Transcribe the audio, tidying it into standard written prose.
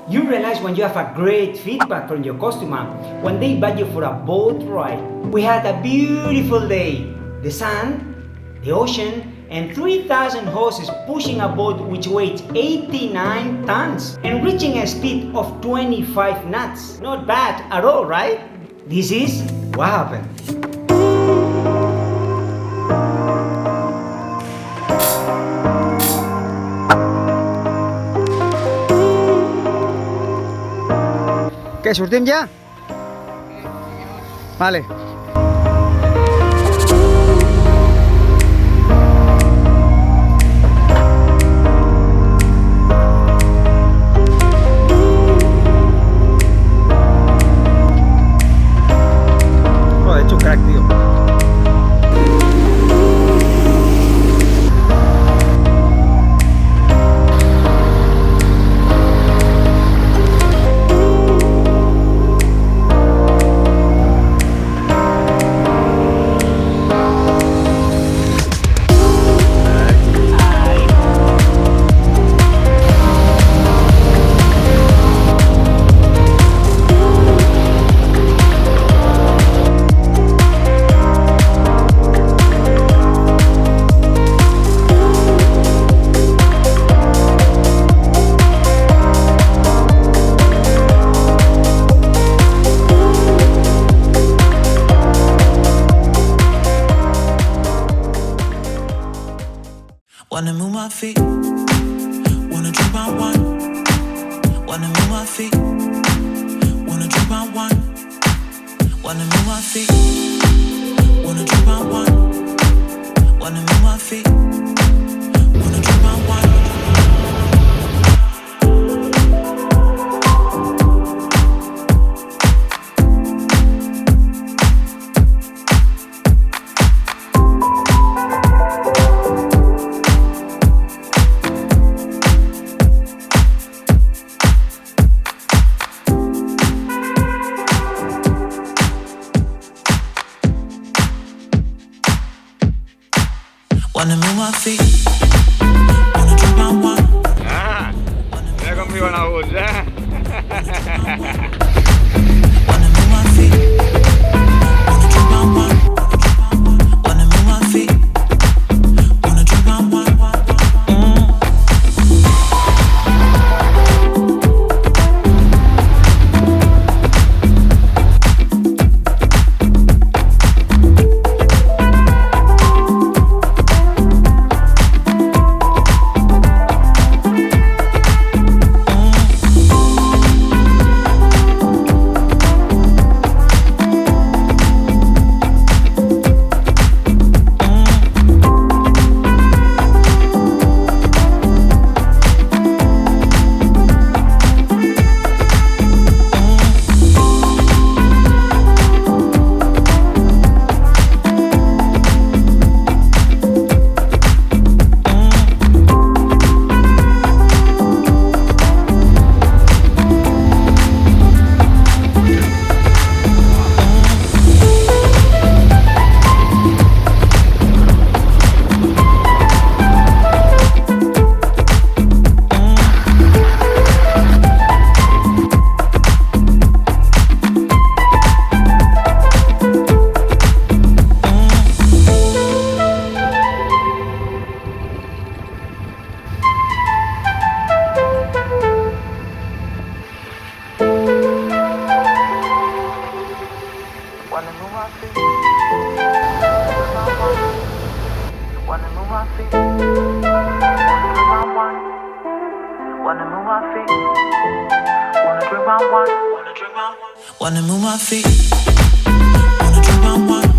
You realize when you have a great feedback from your customer when they invite you for a boat ride. We had a beautiful day. The sun, the ocean, and 3,000 horses pushing a boat which weighs 89 tons and reaching a speed of 25 knots. Not bad at all, right? This is what happened. Què, sortim ja? Vale. Joder, he hecho un crack, tío. Wanna move my feet, wanna drink my wine. Wanna move my feet, wanna drink my wine. Wanna move my feet, wanna drink my wine. Wanna move my feet, wanna drink my wine. Wanna move my feet, wanna drink my wine. Ah, mira conmigo en la bolsa. Wanna move my feet, wanna drink my wine. Wanna move my feet, wanna drink my wine. Wanna move my feet, wanna move my feet, wanna drink my wine. Wanna move my feet, wanna drink my wine. Wanna move my feet, wanna drink my wine.